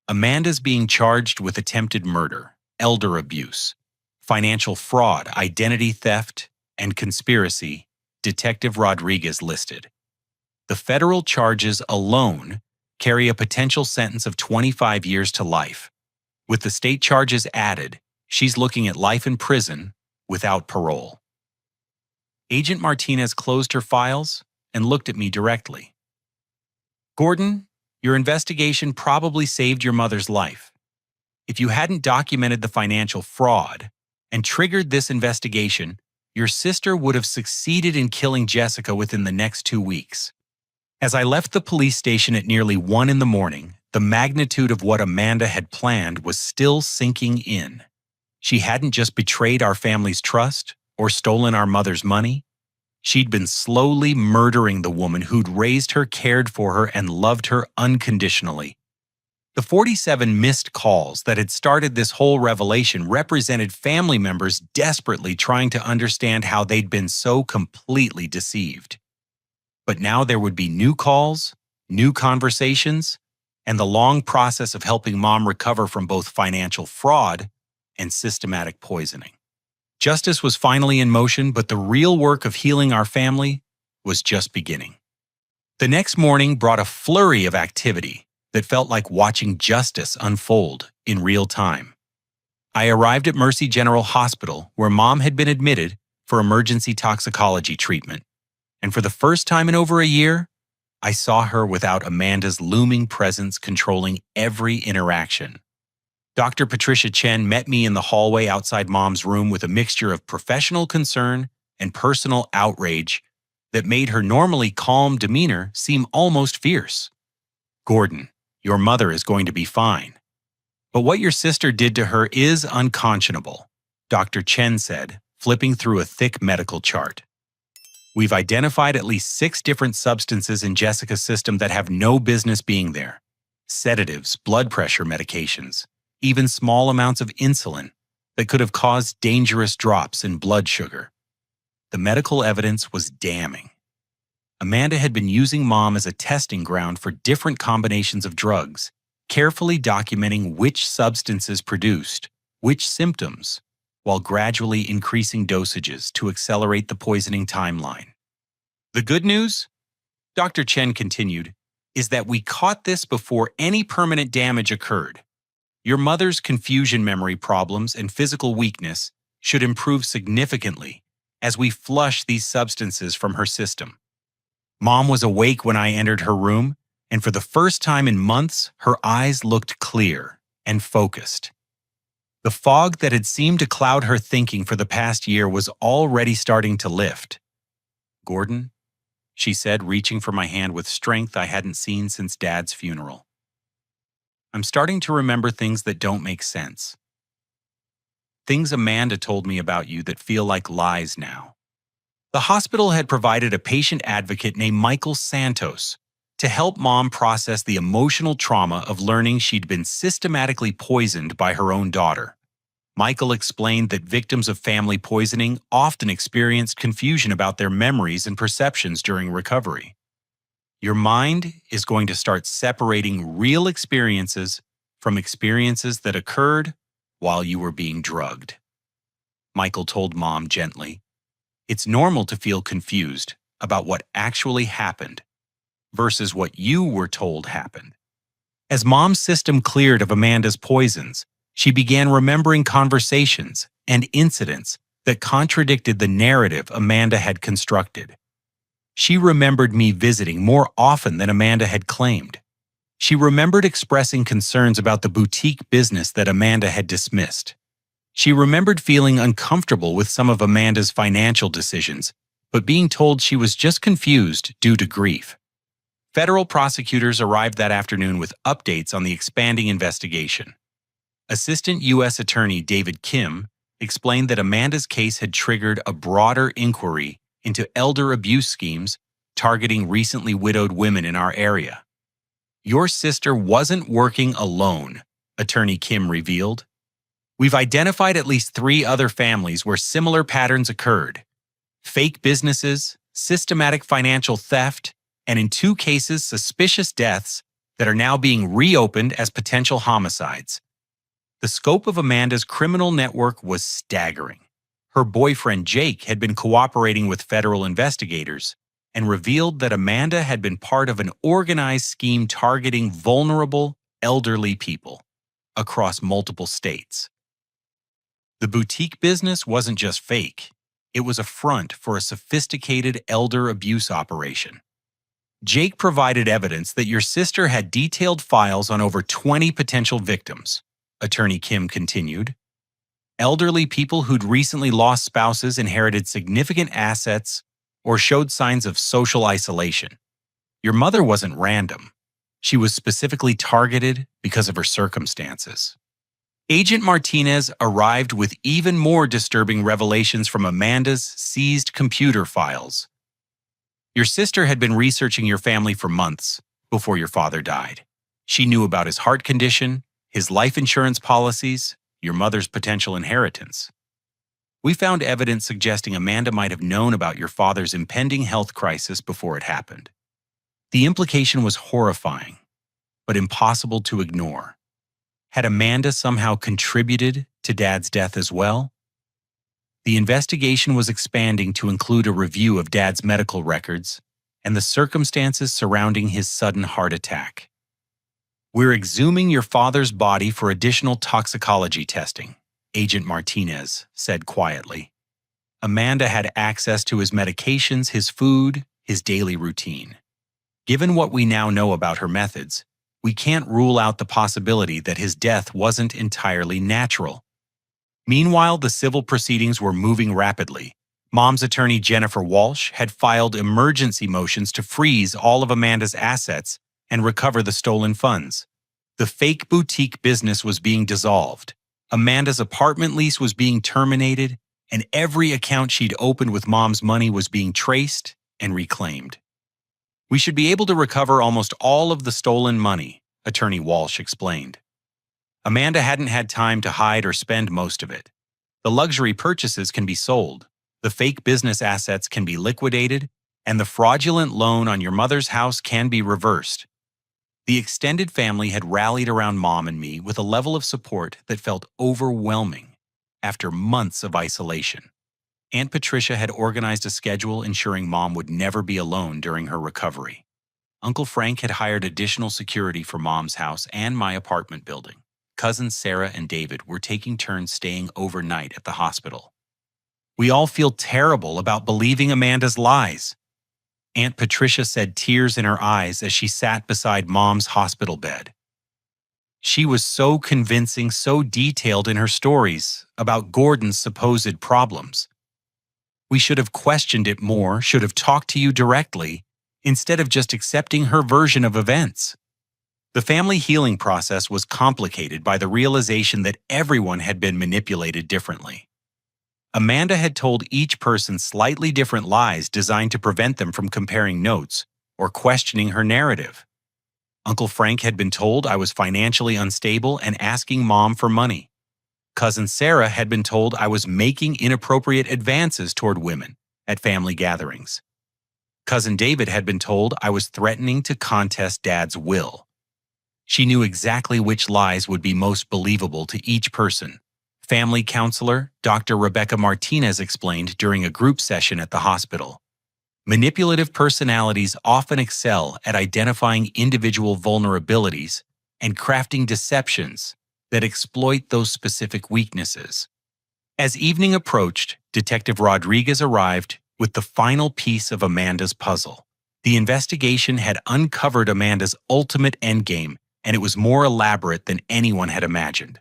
Amanda's being charged with attempted murder, elder abuse, financial fraud, identity theft, and conspiracy, Detective Rodriguez listed. The federal charges alone carry a potential sentence of 25 years to life. With the state charges added, she's looking at life in prison without parole. Agent Martinez closed her files and looked at me directly. Gordon, your investigation probably saved your mother's life. If you hadn't documented the financial fraud and triggered this investigation, your sister would have succeeded in killing Jessica within the next 2 weeks. As I left the police station at nearly 1 a.m, the magnitude of what Amanda had planned was still sinking in. She hadn't just betrayed our family's trust or stolen our mother's money. She'd been slowly murdering the woman who'd raised her, cared for her, and loved her unconditionally. The 47 missed calls that had started this whole revelation represented family members desperately trying to understand how they'd been so completely deceived. But now there would be new calls, new conversations, and the long process of helping Mom recover from both financial fraud and systematic poisoning. Justice was finally in motion, but the real work of healing our family was just beginning. The next morning brought a flurry of activity that felt like watching justice unfold in real time. I arrived at Mercy General Hospital, where Mom had been admitted for emergency toxicology treatment, and for the first time in over a year, I saw her without Amanda's looming presence controlling every interaction. Dr. Patricia Chen met me in the hallway outside Mom's room with a mixture of professional concern and personal outrage that made her normally calm demeanor seem almost fierce. Gordon, your mother is going to be fine. But what your sister did to her is unconscionable, Dr. Chen said, flipping through a thick medical chart. We've identified at least 6 different substances in Jessica's system that have no business being there. Sedatives, blood pressure medications, even small amounts of insulin that could have caused dangerous drops in blood sugar. The medical evidence was damning. Amanda had been using Mom as a testing ground for different combinations of drugs, carefully documenting which substances produced which symptoms, while gradually increasing dosages to accelerate the poisoning timeline. The good news, Dr. Chen continued, is that we caught this before any permanent damage occurred. Your mother's confusion memory problems and physical weakness should improve significantly as we flush these substances from her system. Mom was awake when I entered her room, and for the first time in months, her eyes looked clear and focused. The fog that had seemed to cloud her thinking for the past year was already starting to lift. "Gordon," she said, reaching for my hand with strength I hadn't seen since Dad's funeral. "I'm starting to remember things that don't make sense. Things Amanda told me about you that feel like lies now." The hospital had provided a patient advocate named Michael Santos to help Mom process the emotional trauma of learning she'd been systematically poisoned by her own daughter. Michael explained that victims of family poisoning often experienced confusion about their memories and perceptions during recovery. "Your mind is going to start separating real experiences from experiences that occurred while you were being drugged," Michael told Mom gently. "It's normal to feel confused about what actually happened versus what you were told happened." As Mom's system cleared of Amanda's poisons, she began remembering conversations and incidents that contradicted the narrative Amanda had constructed. She remembered me visiting more often than Amanda had claimed. She remembered expressing concerns about the boutique business that Amanda had dismissed. She remembered feeling uncomfortable with some of Amanda's financial decisions, but being told she was just confused due to grief. Federal prosecutors arrived that afternoon with updates on the expanding investigation. Assistant U.S. Attorney David Kim explained that Amanda's case had triggered a broader inquiry into elder abuse schemes targeting recently widowed women in our area. "Your sister wasn't working alone," Attorney Kim revealed. "We've identified at least 3 other families where similar patterns occurred: fake businesses, systematic financial theft, and in 2 cases, suspicious deaths that are now being reopened as potential homicides." The scope of Amanda's criminal network was staggering. Her boyfriend Jake had been cooperating with federal investigators and revealed that Amanda had been part of an organized scheme targeting vulnerable, elderly people across multiple states. The boutique business wasn't just fake. It was a front for a sophisticated elder abuse operation. "Jake provided evidence that your sister had detailed files on over 20 potential victims," Attorney Kim continued. "Elderly people who'd recently lost spouses, inherited significant assets, or showed signs of social isolation. Your mother wasn't random. She was specifically targeted because of her circumstances." Agent Martinez arrived with even more disturbing revelations from Amanda's seized computer files. "Your sister had been researching your family for months before your father died. She knew about his heart condition, his life insurance policies, your mother's potential inheritance. We found evidence suggesting Amanda might have known about your father's impending health crisis before it happened." The implication was horrifying, but impossible to ignore. Had Amanda somehow contributed to Dad's death as well? The investigation was expanding to include a review of Dad's medical records and the circumstances surrounding his sudden heart attack. "We're exhuming your father's body for additional toxicology testing," Agent Martinez said quietly. "Amanda had access to his medications, his food, his daily routine. Given what we now know about her methods, we can't rule out the possibility that his death wasn't entirely natural." Meanwhile, the civil proceedings were moving rapidly. Mom's attorney, Jennifer Walsh, had filed emergency motions to freeze all of Amanda's assets and recover the stolen funds. The fake boutique business was being dissolved. Amanda's apartment lease was being terminated, and every account she'd opened with Mom's money was being traced and reclaimed. "We should be able to recover almost all of the stolen money," Attorney Walsh explained. "Amanda hadn't had time to hide or spend most of it. The luxury purchases can be sold, the fake business assets can be liquidated, and the fraudulent loan on your mother's house can be reversed." The extended family had rallied around Mom and me with a level of support that felt overwhelming after months of isolation. Aunt Patricia had organized a schedule ensuring Mom would never be alone during her recovery. Uncle Frank had hired additional security for Mom's house and my apartment building. cousins Sarah and David were taking turns staying overnight at the hospital. "We all feel terrible about believing Amanda's lies." Aunt Patricia said, tears in her eyes as she sat beside Mom's hospital bed. "She was so convincing, so detailed in her stories about Gordon's supposed problems. We should have questioned it more, should have talked to you directly, instead of just accepting her version of events." The family healing process was complicated by the realization that everyone had been manipulated differently. Amanda had told each person slightly different lies designed to prevent them from comparing notes or questioning her narrative. Uncle Frank had been told I was financially unstable and asking Mom for money. Cousin Sarah had been told I was making inappropriate advances toward women at family gatherings. Cousin David had been told I was threatening to contest Dad's will. She knew exactly which lies would be most believable to each person. Family counselor Dr. Rebecca Martinez explained during a group session at the hospital. Manipulative personalities often excel at identifying individual vulnerabilities and crafting deceptions that exploit those specific weaknesses. As evening approached, Detective Rodriguez arrived with the final piece of Amanda's puzzle. The investigation had uncovered Amanda's ultimate endgame, and it was more elaborate than anyone had imagined.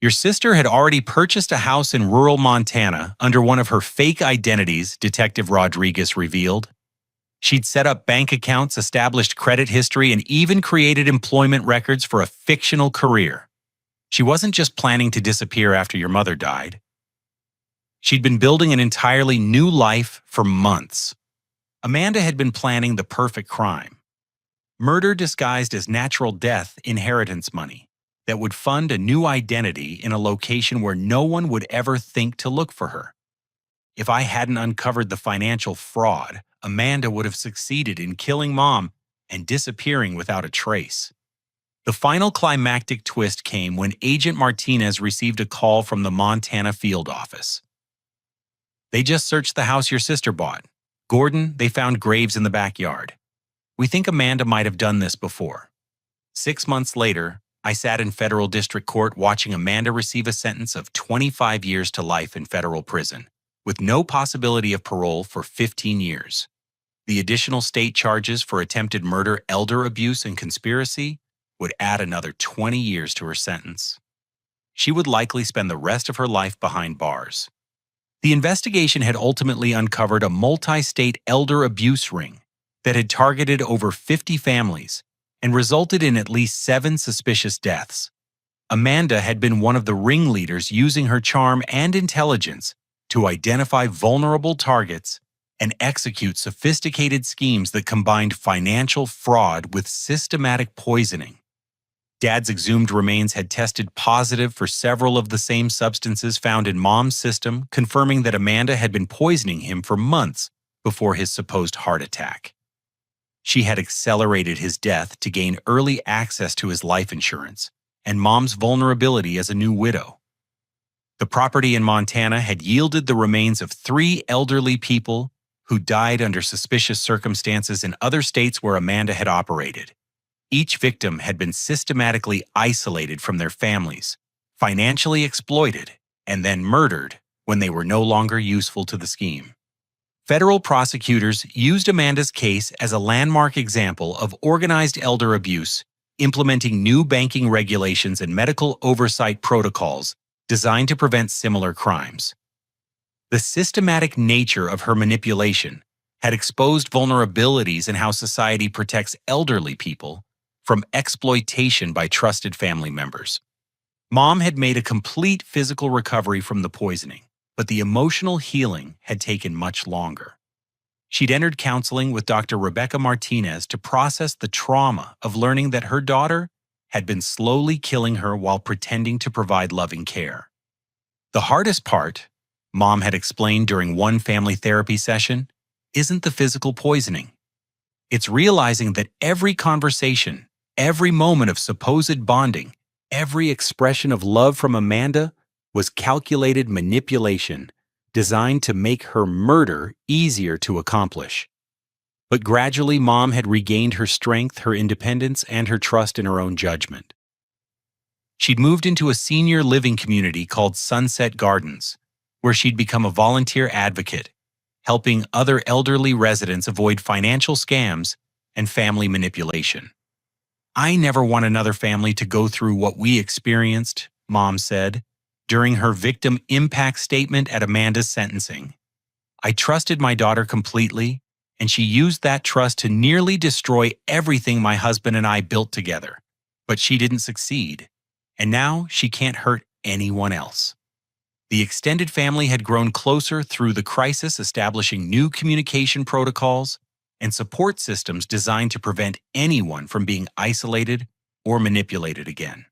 "Your sister had already purchased a house in rural Montana under one of her fake identities," Detective Rodriguez revealed. "She'd set up bank accounts, established credit history, and even created employment records for a fictional career. She wasn't just planning to disappear after your mother died. She'd been building an entirely new life for months." Amanda had been planning the perfect crime. Murder disguised as natural death inheritance money that would fund a new identity in a location where no one would ever think to look for her. If I hadn't uncovered the financial fraud, Amanda would have succeeded in killing Mom and disappearing without a trace. The final climactic twist came when Agent Martinez received a call from the Montana field office. "They just searched the house your sister bought. Gordon, they found graves in the backyard. We think Amanda might have done this before." 6 months later, I sat in federal district court watching Amanda receive a sentence of 25 years to life in federal prison, with no possibility of parole for 15 years. The additional state charges for attempted murder, elder abuse, and conspiracy would add another 20 years to her sentence. She would likely spend the rest of her life behind bars. The investigation had ultimately uncovered a multi-state elder abuse ring that had targeted over 50 families and resulted in at least 7 suspicious deaths. Amanda had been one of the ringleaders, using her charm and intelligence to identify vulnerable targets and execute sophisticated schemes that combined financial fraud with systematic poisoning. Dad's exhumed remains had tested positive for several of the same substances found in Mom's system, confirming that Amanda had been poisoning him for months before his supposed heart attack. She had accelerated his death to gain early access to his life insurance and Mom's vulnerability as a new widow. The property in Montana had yielded the remains of 3 elderly people who died under suspicious circumstances in other states where Amanda had operated. Each victim had been systematically isolated from their families, financially exploited, and then murdered when they were no longer useful to the scheme. Federal prosecutors used Amanda's case as a landmark example of organized elder abuse, implementing new banking regulations and medical oversight protocols designed to prevent similar crimes. The systematic nature of her manipulation had exposed vulnerabilities in how society protects elderly people from exploitation by trusted family members. Mom had made a complete physical recovery from the poisoning, but the emotional healing had taken much longer. She'd entered counseling with Dr. Rebecca Martinez to process the trauma of learning that her daughter had been slowly killing her while pretending to provide loving care. The hardest part, Mom had explained during one family therapy session, isn't the physical poisoning. It's realizing that every conversation, every moment of supposed bonding, every expression of love from Amanda was calculated manipulation designed to make her murder easier to accomplish. But gradually, Mom had regained her strength, her independence, and her trust in her own judgment. She'd moved into a senior living community called Sunset Gardens, where she'd become a volunteer advocate, helping other elderly residents avoid financial scams and family manipulation. "I never want another family to go through what we experienced," Mom said during her victim impact statement at Amanda's sentencing. "I trusted my daughter completely, and she used that trust to nearly destroy everything my husband and I built together. But she didn't succeed, and now she can't hurt anyone else." The extended family had grown closer through the crisis, establishing new communication protocols and support systems designed to prevent anyone from being isolated or manipulated again.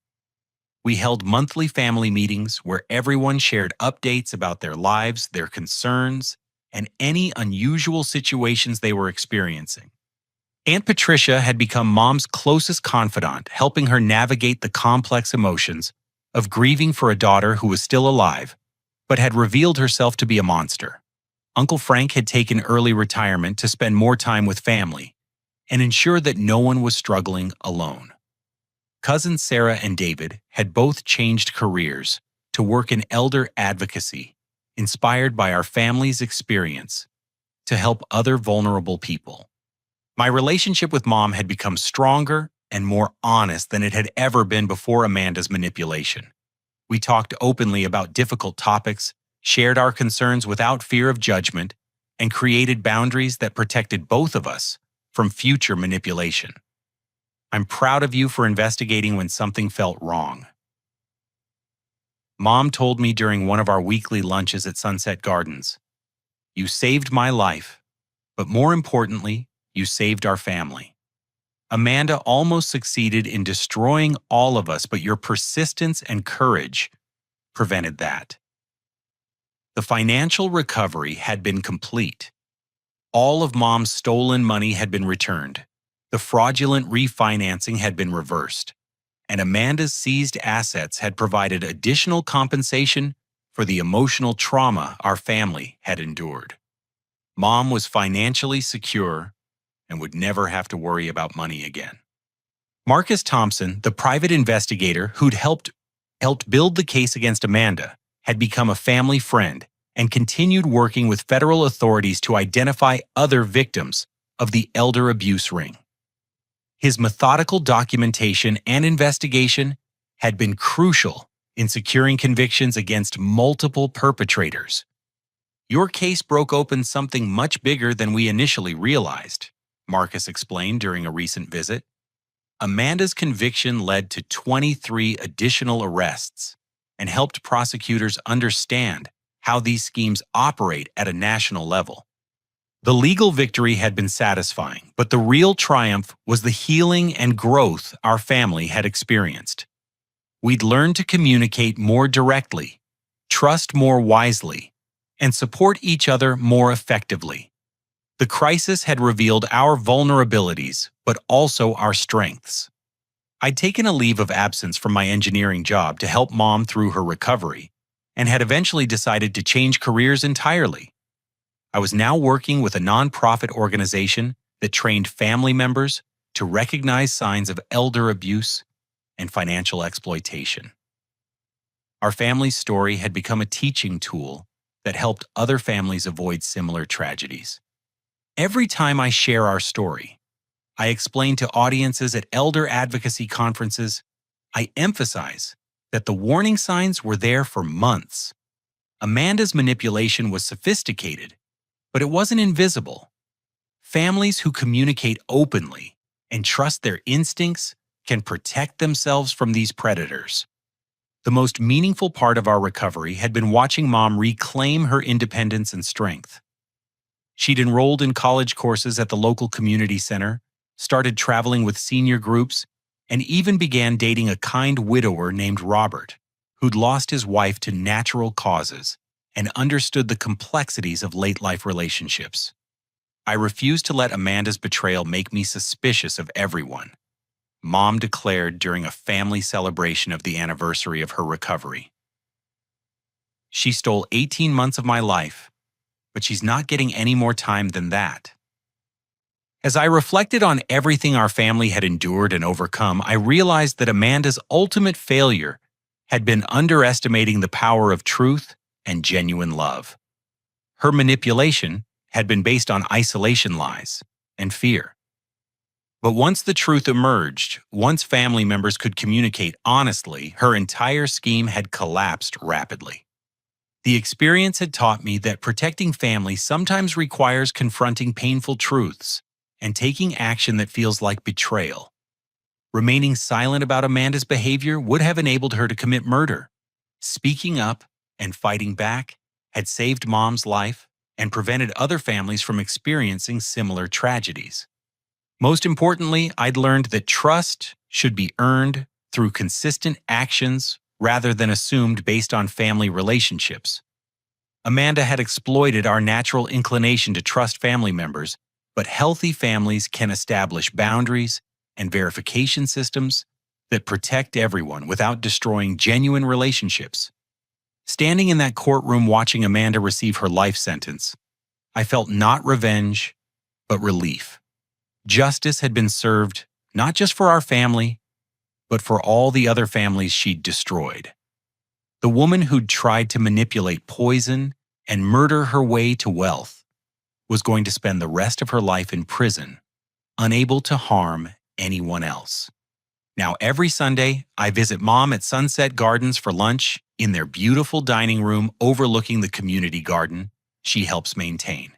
We held monthly family meetings where everyone shared updates about their lives, their concerns, and any unusual situations they were experiencing. Aunt Patricia had become Mom's closest confidant, helping her navigate the complex emotions of grieving for a daughter who was still alive, but had revealed herself to be a monster. Uncle Frank had taken early retirement to spend more time with family and ensure that no one was struggling alone. Cousins Sarah and David had both changed careers to work in elder advocacy, inspired by our family's experience to help other vulnerable people. My relationship with Mom had become stronger and more honest than it had ever been before Amanda's manipulation. We talked openly about difficult topics, shared our concerns without fear of judgment, and created boundaries that protected both of us from future manipulation. "I'm proud of you for investigating when something felt wrong," Mom told me during one of our weekly lunches at Sunset Gardens. "You saved my life, but more importantly, you saved our family. Amanda almost succeeded in destroying all of us, but your persistence and courage prevented that." The financial recovery had been complete. All of Mom's stolen money had been returned. The fraudulent refinancing had been reversed, and Amanda's seized assets had provided additional compensation for the emotional trauma our family had endured. Mom was financially secure and would never have to worry about money again. Marcus Thompson, the private investigator who'd helped build the case against Amanda, had become a family friend and continued working with federal authorities to identify other victims of the elder abuse ring. His methodical documentation and investigation had been crucial in securing convictions against multiple perpetrators. "Your case broke open something much bigger than we initially realized," Marcus explained during a recent visit. "Amanda's conviction led to 23 additional arrests and helped prosecutors understand how these schemes operate at a national level." The legal victory had been satisfying, but the real triumph was the healing and growth our family had experienced. We'd learned to communicate more directly, trust more wisely, and support each other more effectively. The crisis had revealed our vulnerabilities, but also our strengths. I'd taken a leave of absence from my engineering job to help Mom through her recovery, and had eventually decided to change careers entirely. I was now working with a nonprofit organization that trained family members to recognize signs of elder abuse and financial exploitation. Our family's story had become a teaching tool that helped other families avoid similar tragedies. Every time I share our story, I explain to audiences at elder advocacy conferences, I emphasize that the warning signs were there for months. Amanda's manipulation was sophisticated, but it wasn't invisible. Families who communicate openly and trust their instincts can protect themselves from these predators. The most meaningful part of our recovery had been watching Mom reclaim her independence and strength. She'd enrolled in college courses at the local community center, started traveling with senior groups, and even began dating a kind widower named Robert, who'd lost his wife to natural causes and understood the complexities of late-life relationships. "I refused to let Amanda's betrayal make me suspicious of everyone," Mom declared during a family celebration of the anniversary of her recovery. "She stole 18 months of my life, but she's not getting any more time than that." As I reflected on everything our family had endured and overcome, I realized that Amanda's ultimate failure had been underestimating the power of truth and genuine love. Her manipulation had been based on isolation lies and fear. But once the truth emerged, once family members could communicate honestly, her entire scheme had collapsed rapidly. The experience had taught me that protecting family sometimes requires confronting painful truths and taking action that feels like betrayal. Remaining silent about Amanda's behavior would have enabled her to commit murder. Speaking up and fighting back had saved Mom's life and prevented other families from experiencing similar tragedies. Most importantly, I'd learned that trust should be earned through consistent actions rather than assumed based on family relationships. Amanda had exploited our natural inclination to trust family members, but healthy families can establish boundaries and verification systems that protect everyone without destroying genuine relationships. Standing in that courtroom watching Amanda receive her life sentence, I felt not revenge, but relief. Justice had been served not just for our family, but for all the other families she'd destroyed. The woman who'd tried to manipulate poison and murder her way to wealth was going to spend the rest of her life in prison, unable to harm anyone else. Now, every Sunday, I visit Mom at Sunset Gardens for lunch in their beautiful dining room overlooking the community garden she helps maintain.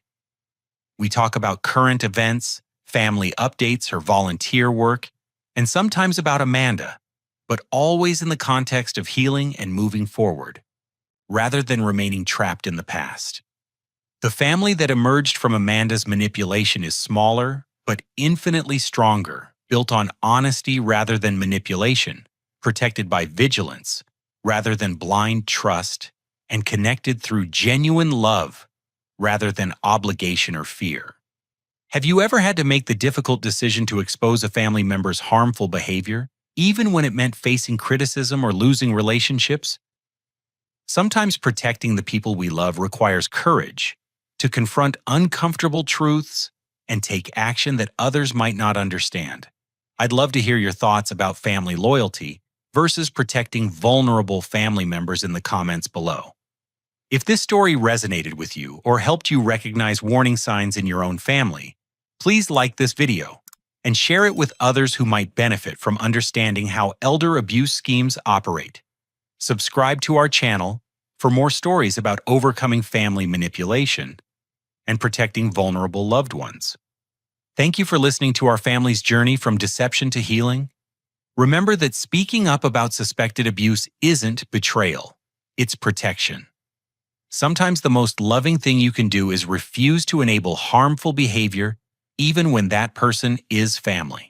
We talk about current events, family updates, her volunteer work, and sometimes about Amanda, but always in the context of healing and moving forward, rather than remaining trapped in the past. The family that emerged from Amanda's manipulation is smaller, but infinitely stronger, built on honesty rather than manipulation, protected by vigilance rather than blind trust, and connected through genuine love rather than obligation or fear. Have you ever had to make the difficult decision to expose a family member's harmful behavior, even when it meant facing criticism or losing relationships? Sometimes protecting the people we love requires courage to confront uncomfortable truths and take action that others might not understand. I'd love to hear your thoughts about family loyalty versus protecting vulnerable family members in the comments below. If this story resonated with you or helped you recognize warning signs in your own family, please like this video and share it with others who might benefit from understanding how elder abuse schemes operate. Subscribe to our channel for more stories about overcoming family manipulation and protecting vulnerable loved ones. Thank you for listening to our family's journey from deception to healing. Remember that speaking up about suspected abuse isn't betrayal, it's protection. Sometimes the most loving thing you can do is refuse to enable harmful behavior, even when that person is family.